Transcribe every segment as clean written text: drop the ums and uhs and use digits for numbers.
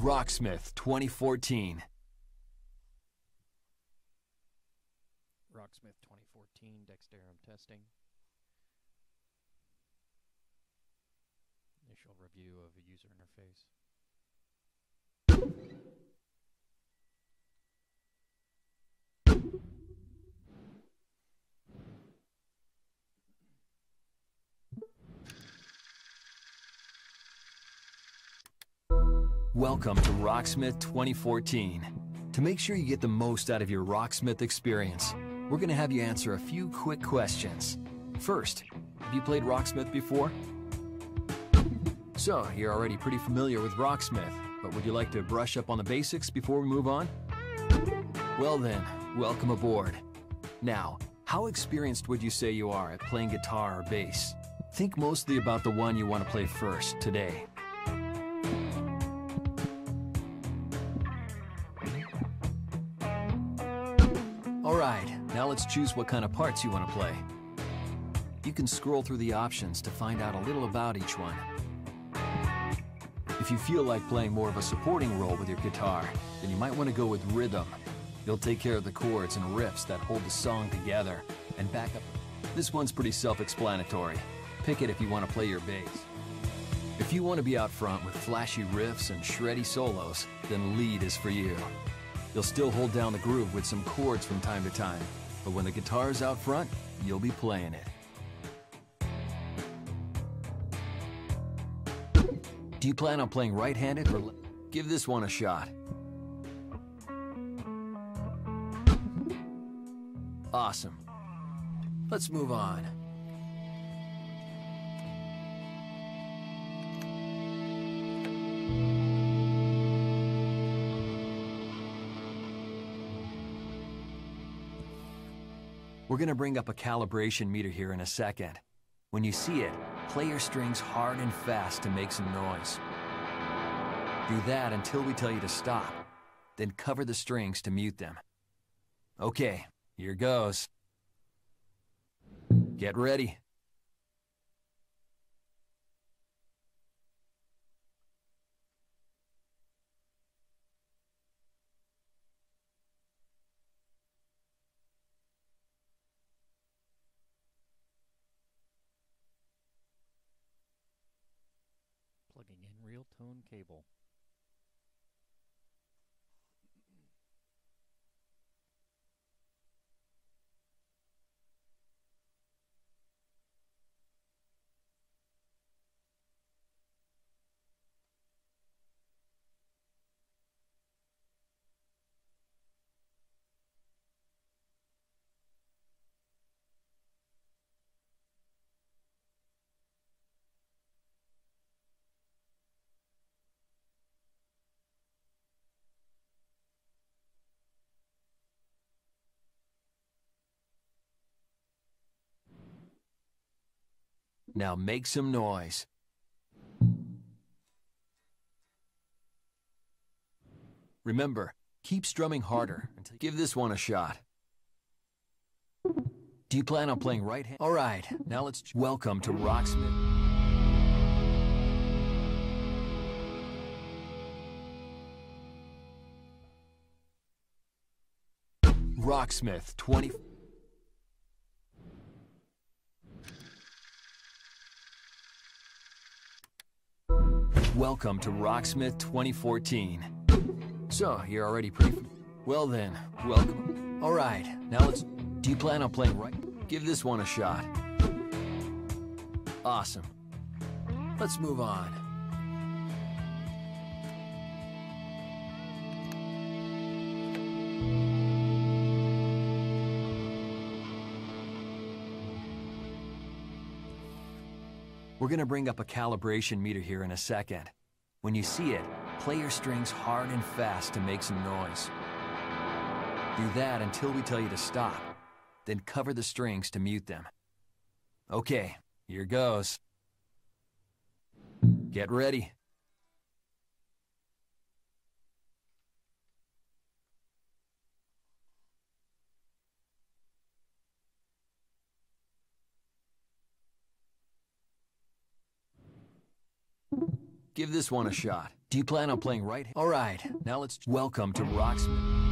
Rocksmith 2014. Rocksmith 2014, Dexteram Testing. Initial review of a user interface. Welcome to Rocksmith 2014. To make sure you get the most out of your Rocksmith experience, we're going to have you answer a few quick questions. First, have you played Rocksmith before? So, you're already pretty familiar with Rocksmith, but would you like to brush up on the basics before we move on? Well then, welcome aboard. Now, how experienced would you say you are at playing guitar or bass? Think mostly about the one you want to play first today. Alright, now let's choose what kind of parts you want to play. You can scroll through the options to find out a little about each one. If you feel like playing more of a supporting role with your guitar, then you might want to go with rhythm. You'll take care of the chords and riffs that hold the song together and back up. This one's pretty self-explanatory. Pick it if you want to play your bass. If you want to be out front with flashy riffs and shreddy solos, then lead is for you. You'll still hold down the groove with some chords from time to time, but when the guitar's out front, you'll be playing it. Do you plan on playing right-handed or left? Give this one a shot. Awesome. Let's move on. We're going to bring up a calibration meter here in a second. When you see it, play your strings hard and fast to make some noise. Do that until we tell you to stop. Then cover the strings to mute them. Okay, here goes. Get ready. Plugging in real tone cable. Now make some noise. Remember, keep strumming harder until give this one a shot. Do you plan on playing right-hand? Alright, now let's welcome to Rocksmith. Rocksmith 20. Welcome to Rocksmith 2014. So, you're already pretty... Well then, welcome. Alright, now let's... Do you plan on playing right? Give this one a shot. Awesome. Let's move on. We're going to bring up a calibration meter here in a second. When you see it, play your strings hard and fast to make some noise. Do that until we tell you to stop. Then cover the strings to mute them. Okay, here goes. Get ready. Give this one a shot. Do you plan on playing right? All right, now let's welcome to Rocksmith.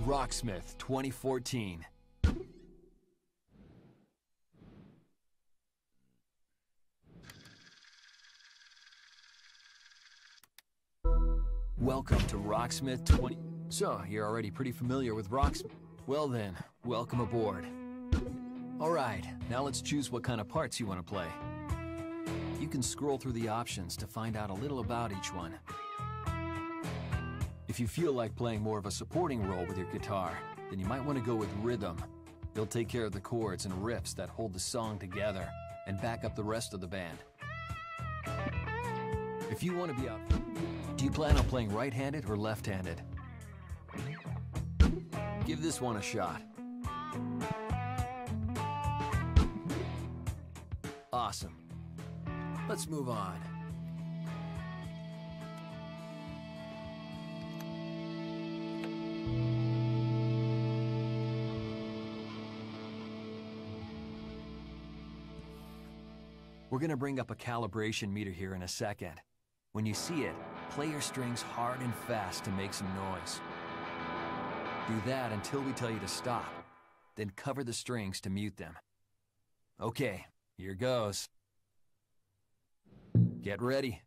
Rocksmith 2014. Welcome to Rocksmith 20. So, you're already pretty familiar with Rocksmith. Well then, welcome aboard. Alright, now let's choose what kind of parts you want to play. You can scroll through the options to find out a little about each one. If you feel like playing more of a supporting role with your guitar, then you might want to go with rhythm. You'll take care of the chords and riffs that hold the song together and back up the rest of the band. If you want to be out, do you plan on playing right-handed or left-handed? Give this one a shot. Awesome. Let's move on. We're going to bring up a calibration meter here in a second. When you see it, play your strings hard and fast to make some noise. Do that until we tell you to stop, then cover the strings to mute them. Okay, here goes. Get ready.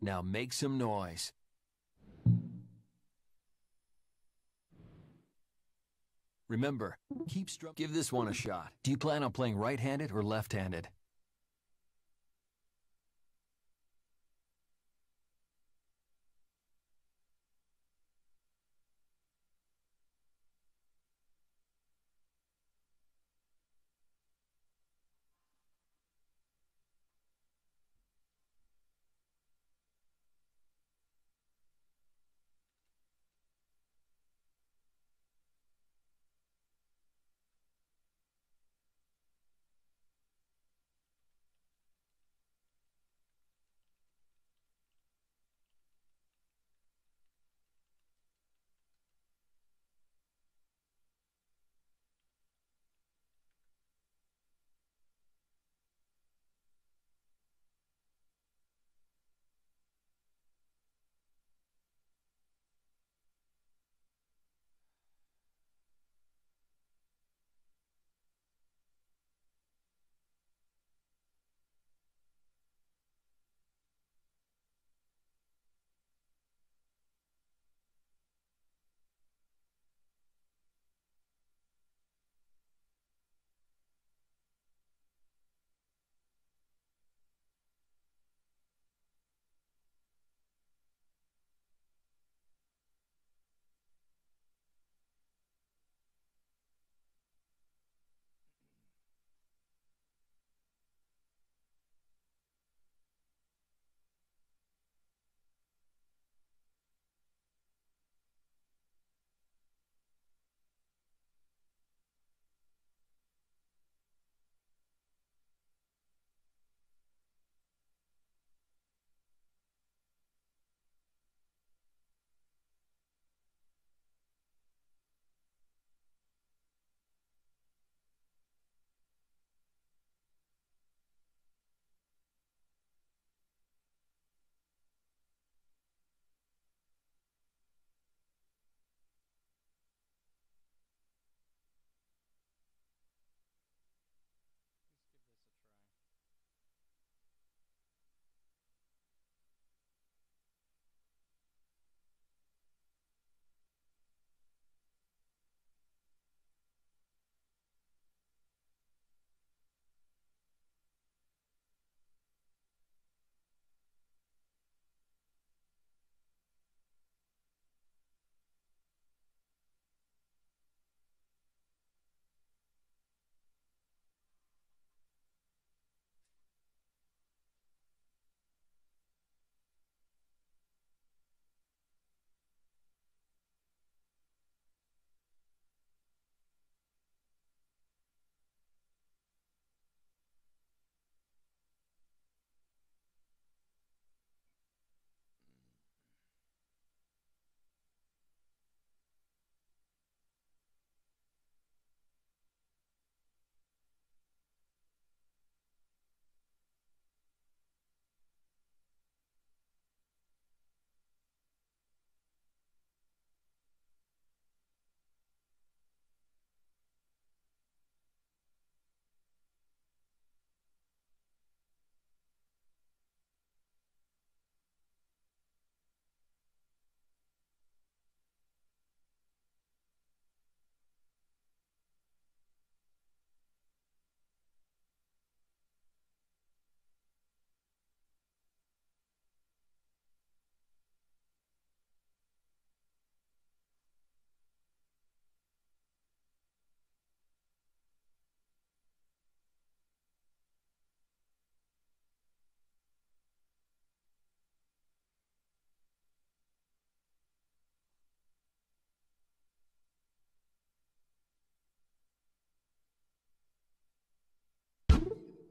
Now make some noise. Remember, keep strumming. Give this one a shot. Do you plan on playing right-handed or left-handed?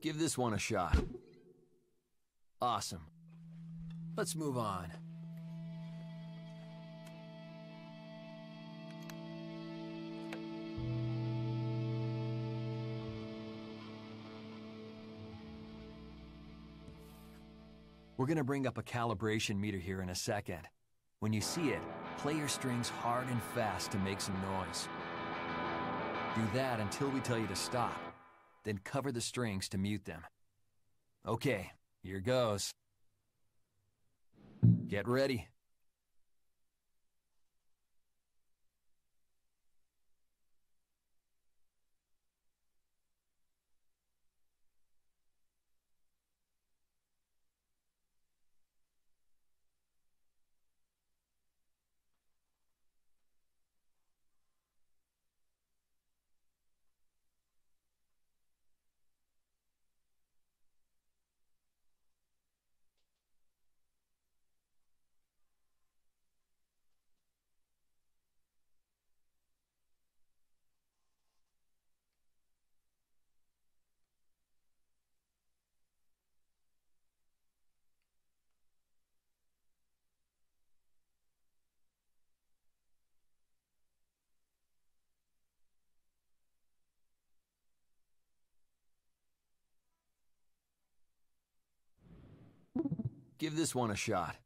Give this one a shot. Awesome. Let's move on. We're gonna bring up a calibration meter here in a second. When you see it, play your strings hard and fast to make some noise. Do that until we tell you to stop. Then cover the strings to mute them. Okay, here goes. Get ready. Give this one a shot.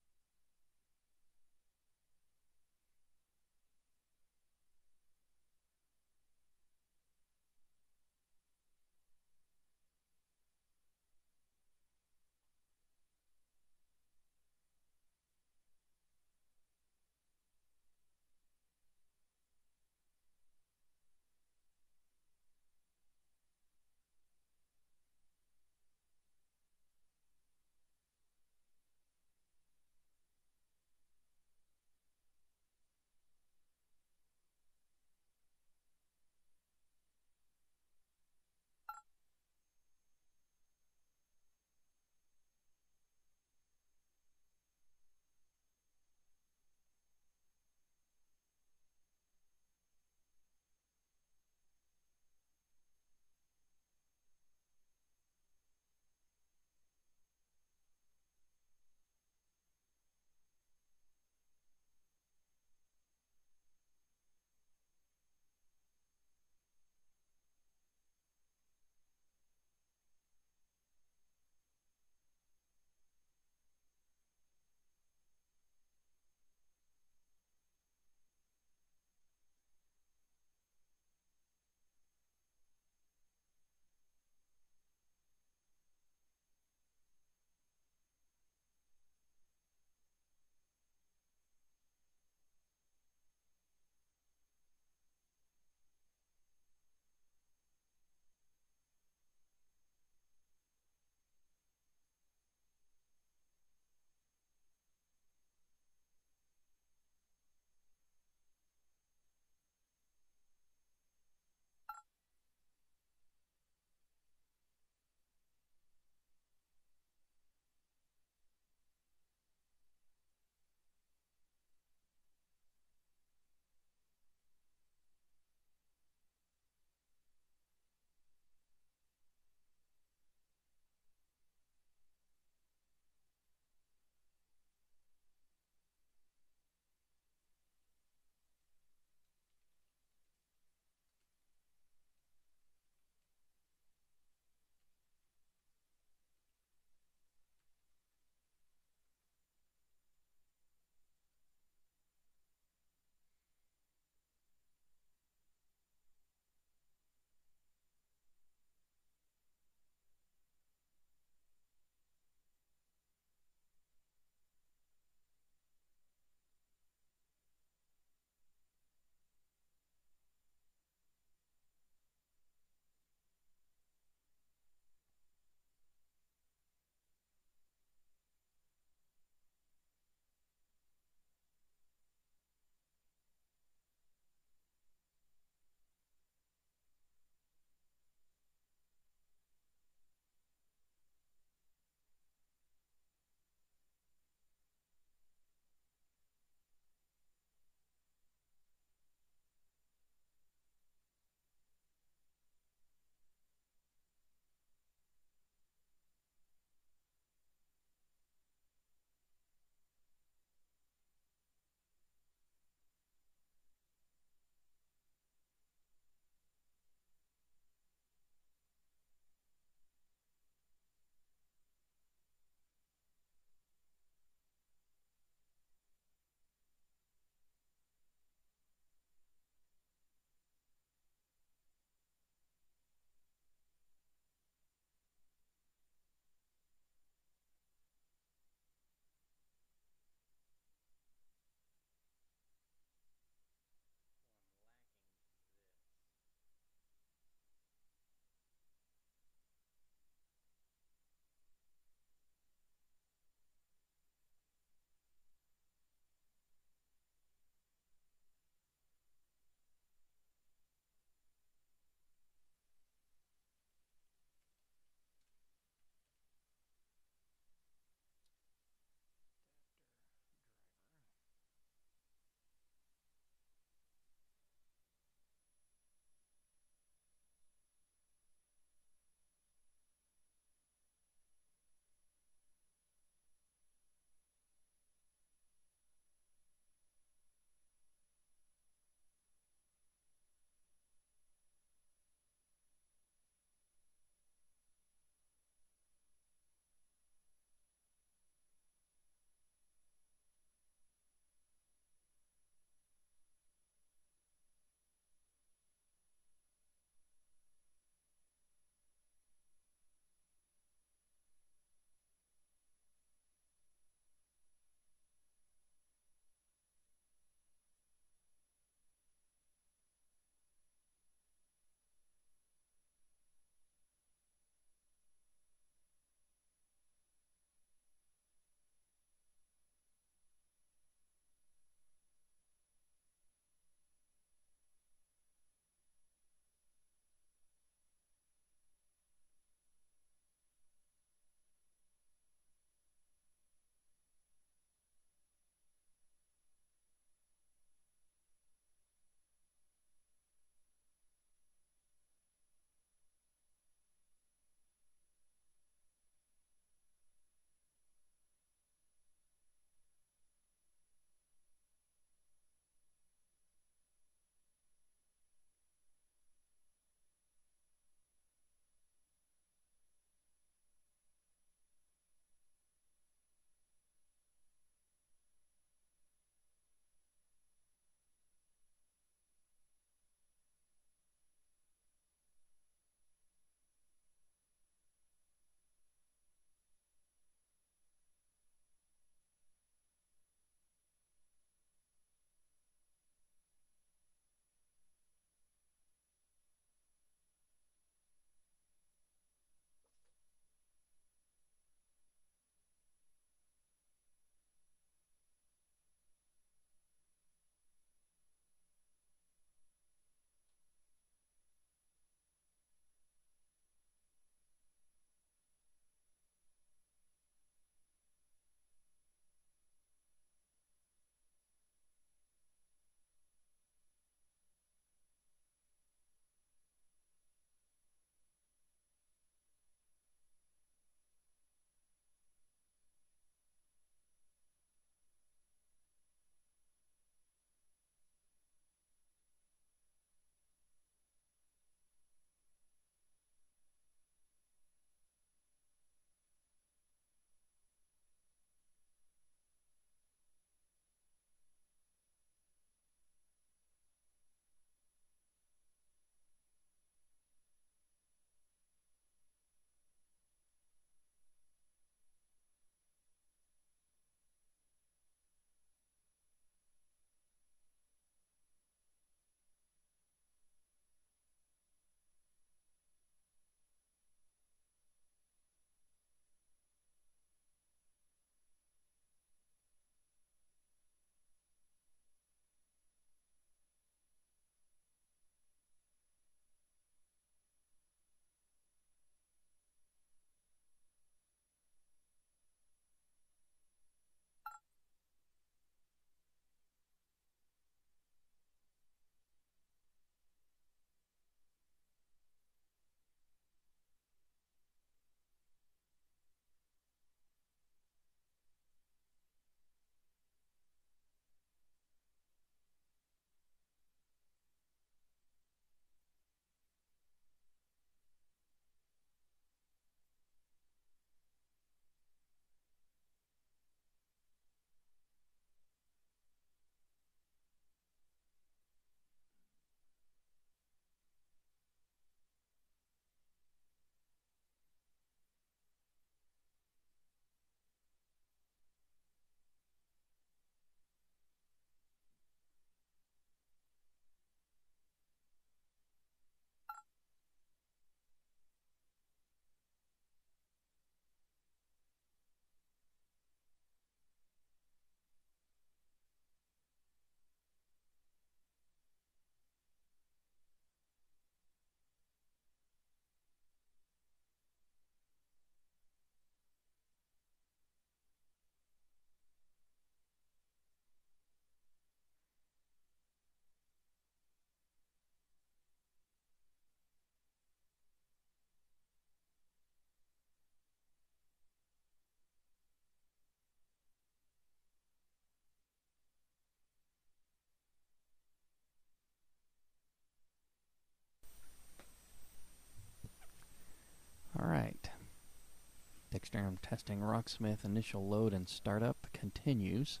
Dexteram Testing Rocksmith initial load and startup continues.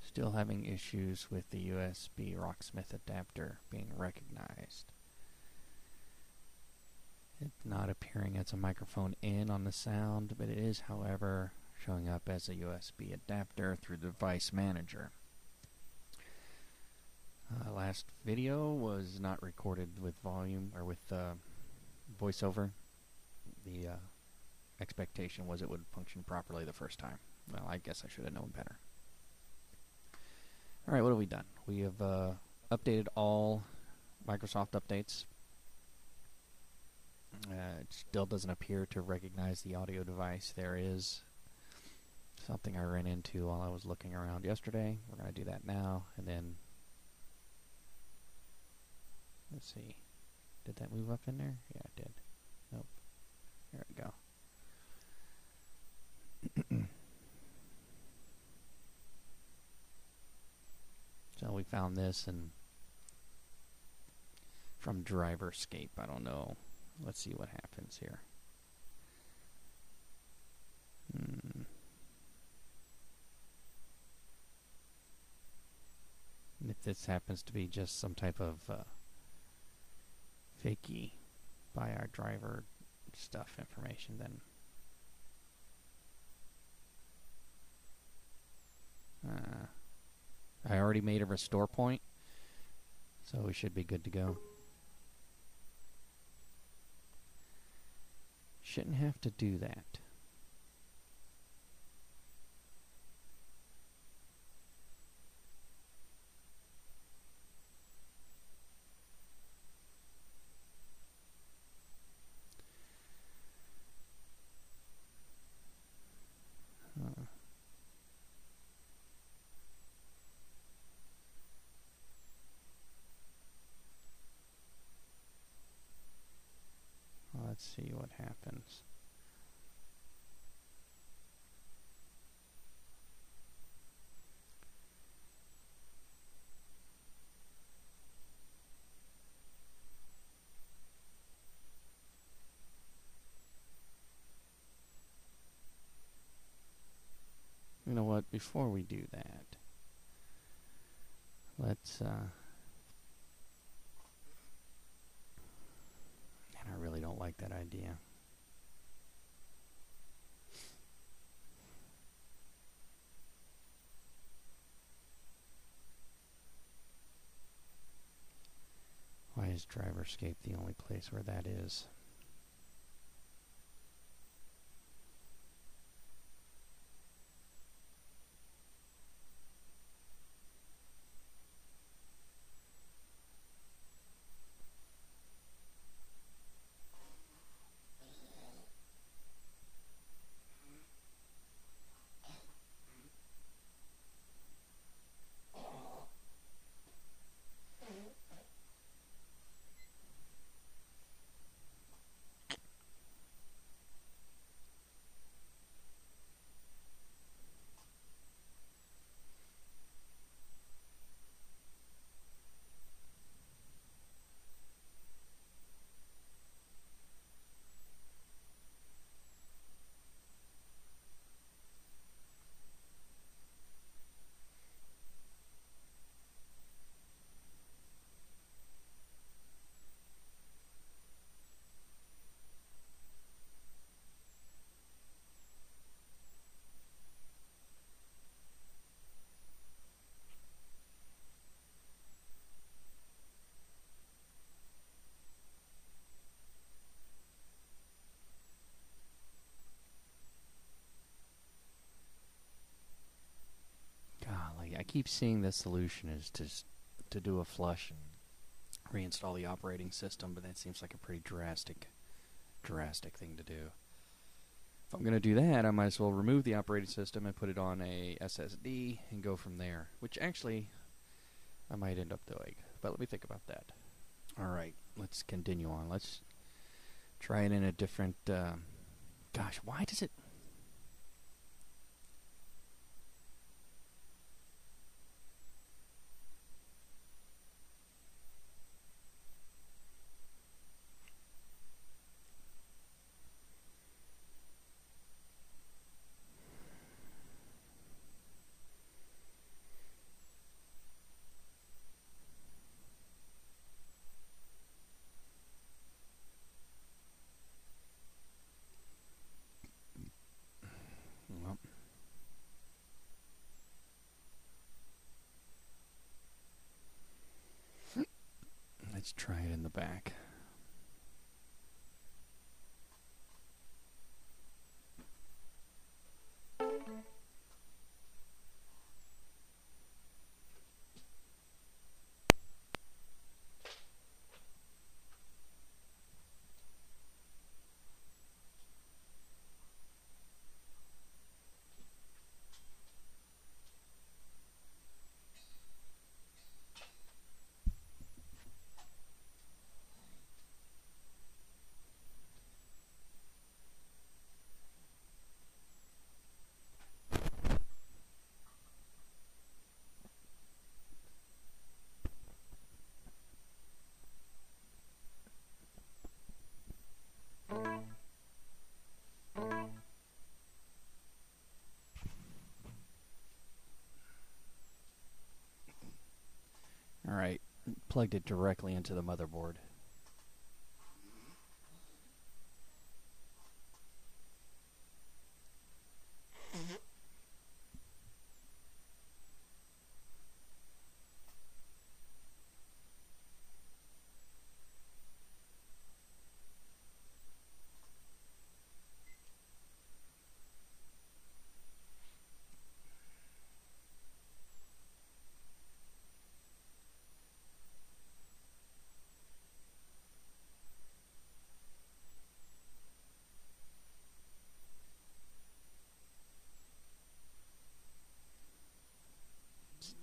Still having issues with the USB Rocksmith adapter being recognized. It's not appearing as a microphone in on the sound, but it is, however, showing up as a USB adapter through the device manager. Last video was not recorded with volume or with voiceover. The expectation was it would function properly the first time. Well, I guess I should have known better. Alright, what have we done? We have updated all Microsoft updates. It still doesn't appear to recognize the audio device. There is something I ran into while I was looking around yesterday. We're going to do that now, and then let's see. Did that move up in there? Yeah, it did. Nope. There we go. So we found this and from DriverScape. I don't know. Let's see what happens here. If this happens to be just some type of fakey by our driver stuff information, then I already made a restore point, so we should be good to go. Shouldn't have to do that. Let's see what happens. You know what? Before we do that, let's I really don't like that idea. Why is DriverScape the only place where that is? I keep seeing the solution is to do a flush and reinstall the operating system, but that seems like a pretty drastic thing to do. If I'm going to do that, I might as well remove the operating system and put it on a SSD and go from there, which actually I might end up doing. But let me think about that. Alright, let's continue on. Let's try it in a different... gosh, why does it... Let's try it in the back. Alright, plugged it directly into the motherboard.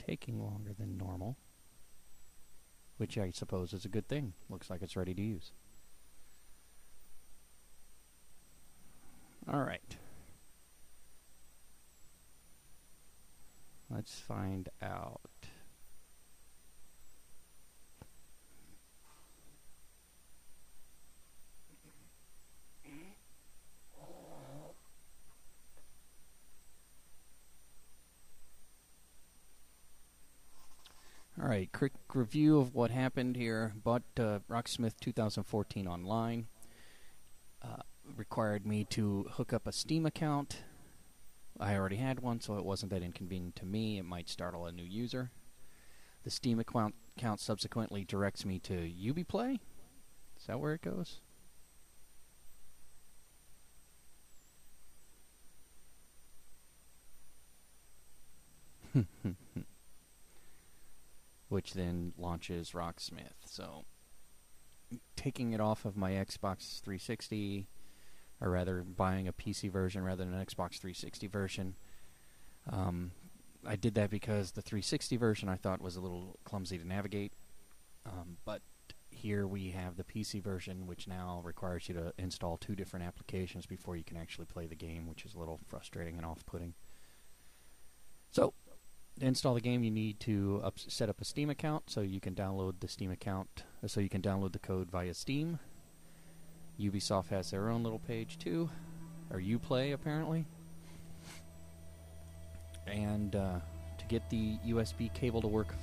Taking longer than normal, which I suppose is a good thing. Looks like it's ready to use. Alright. Let's find out. Alright, quick review of what happened here. Bought Rocksmith 2014 online. Required me to hook up a Steam account. I already had one, so it wasn't that inconvenient to me. It might startle a new user. The Steam account subsequently directs me to Ubiplay. Is that where it goes? Which then launches Rocksmith. So, taking it off of my Xbox 360, or rather buying a PC version rather than an Xbox 360 version. I did that because the 360 version I thought was a little clumsy to navigate. But here we have the PC version, which now requires you to install 2 different applications before you can actually play the game, which is a little frustrating and off-putting. So, to install the game, you need to set up a Steam account, so you can download the Steam account, so you can download the code via Steam. Ubisoft has their own little page too, or Uplay apparently. And to get the USB cable to work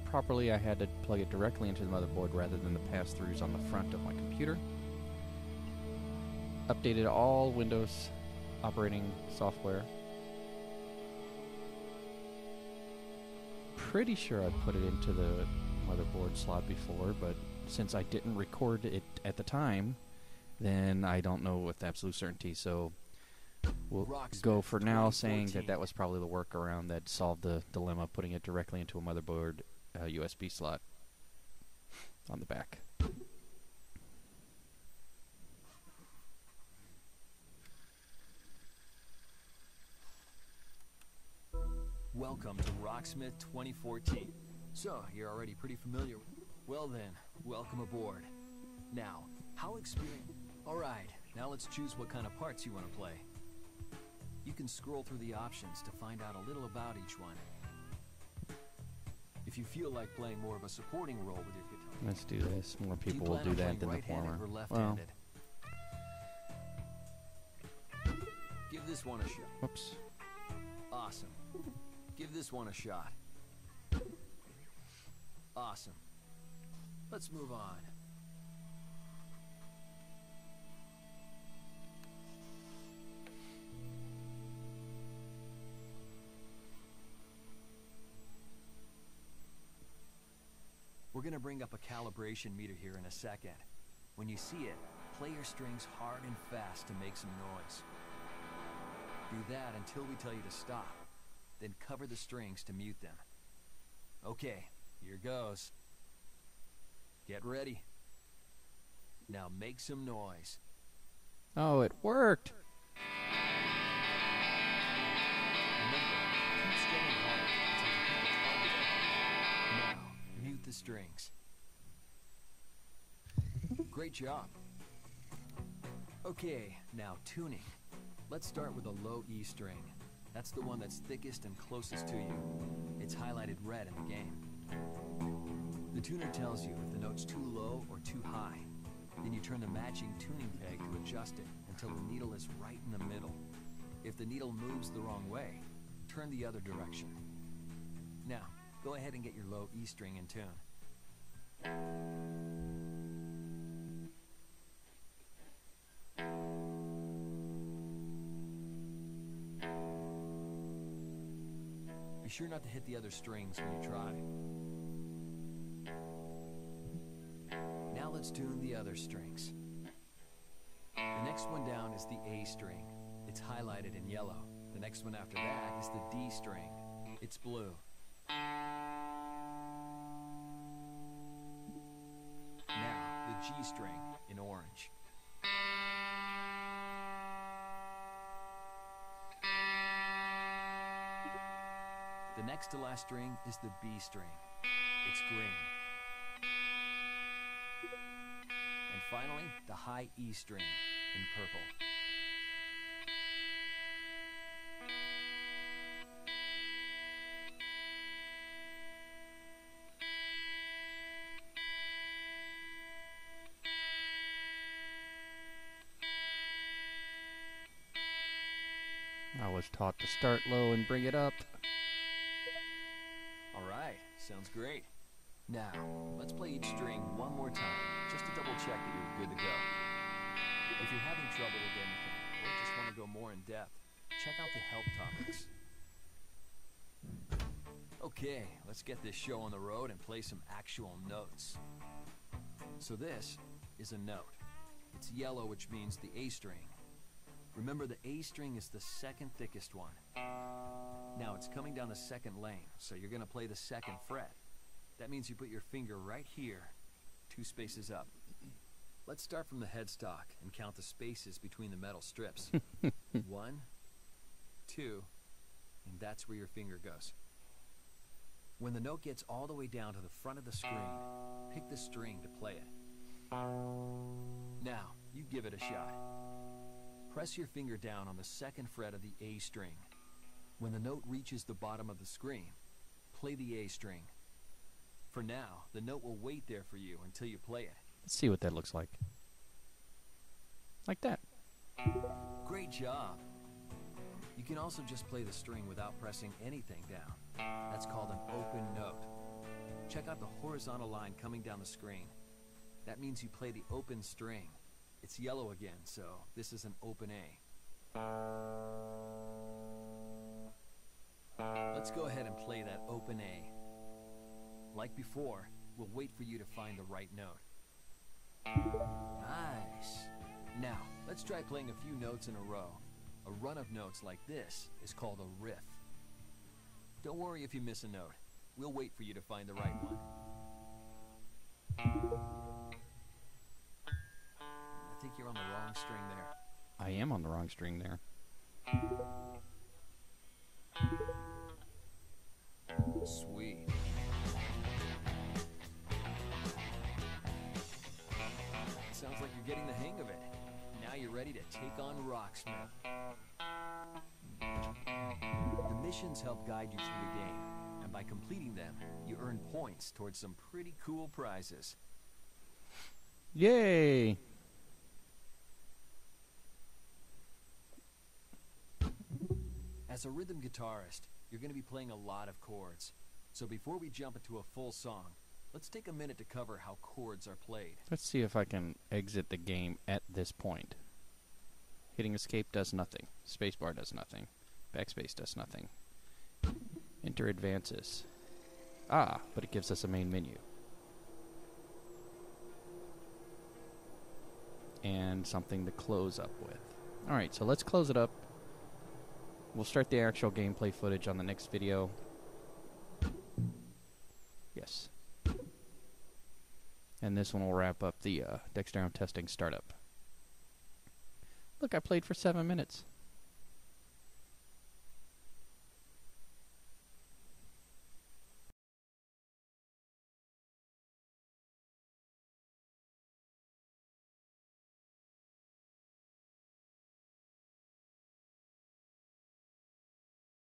properly, I had to plug it directly into the motherboard rather than the pass-throughs on the front of my computer. Updated all Windows operating software. Pretty sure I put it into the motherboard slot before, but since I didn't record it at the time, then I don't know with absolute certainty. So we'll go for now saying that that was probably the workaround that solved the dilemma, putting it directly into a motherboard USB slot on the back. Welcome to Rocksmith 2014. So, you're already pretty familiar with... Well then, welcome aboard. Now, how experienced... Alright, now let's choose what kind of parts you want to play. You can scroll through the options to find out a little about each one. If you feel like playing more of a supporting role with your guitar... Let's do this. More people will do that than the former. Well, give this one a shot. Whoops. Awesome. Give this one a shot. Awesome. Let's move on. We're gonna bring up a calibration meter here in a second. When you see it, play your strings hard and fast to make some noise. Do that until we tell you to stop. Then cover the strings to mute them. Okay, here goes. Get ready. Now make some noise. Oh, it worked! Remember, keep strumming hard until you hit the target. Now, mute the strings. Great job. Okay, now tuning. Let's start with a low E string. That's the one that's thickest and closest to you. It's highlighted red in the game. The tuner tells you if the note's too low or too high. Then you turn the matching tuning peg to adjust it until the needle is right in the middle. If the needle moves the wrong way, turn the other direction. Now, go ahead and get your low E string in tune. Be sure not to hit the other strings when you try. Now let's tune the other strings. The next one down is the A string. It's highlighted in yellow. The next one after that is the D string. It's blue. Now, the G string in orange. The next to last string is the B string. It's green. And finally, the high E string in purple. I was taught to start low and bring it up. Alright, sounds great. Now, let's play each string one more time, just to double check that you're good to go. If you're having trouble with anything, or just want to go more in depth, check out the help topics. Okay, let's get this show on the road and play some actual notes. So this is a note. It's yellow, which means the A string. Remember, the A string is the second thickest one. Now it's coming down the second lane, so you're going to play the second fret. That means you put your finger right here, 2 spaces up. Let's start from the headstock and count the spaces between the metal strips. 1, 2, and that's where your finger goes. When the note gets all the way down to the front of the screen, pick the string to play it. Now, you give it a shot. Press your finger down on the second fret of the A string. When the note reaches the bottom of the screen, play the A string. For now, the note will wait there for you until you play it. Let's see what that looks like. Like that. Great job. You can also just play the string without pressing anything down. That's called an open note. Check out the horizontal line coming down the screen. That means you play the open string. It's yellow again, so this is an open A. Let's go ahead and play that open A. Like before, we'll wait for you to find the right note. Nice. Now, let's try playing a few notes in a row. A run of notes like this is called a riff. Don't worry if you miss a note. We'll wait for you to find the right one. I think you're on the wrong string there. I am on the wrong string there. Sweet. Sounds like you're getting the hang of it. Now you're ready to take on Rocksmith. The missions help guide you through the game, and by completing them, you earn points towards some pretty cool prizes. Yay! As a rhythm guitarist, you're going to be playing a lot of chords. So before we jump into a full song, let's take a minute to cover how chords are played. Let's see if I can exit the game at this point. Hitting escape does nothing. Spacebar does nothing. Backspace does nothing. Enter advances. Ah, but it gives us a main menu. and something to close up with. Alright, so let's close it up. We'll start the actual gameplay footage on the next video. Yes. And this one will wrap up the Dexteram Testing startup. Look, I played for 7 minutes.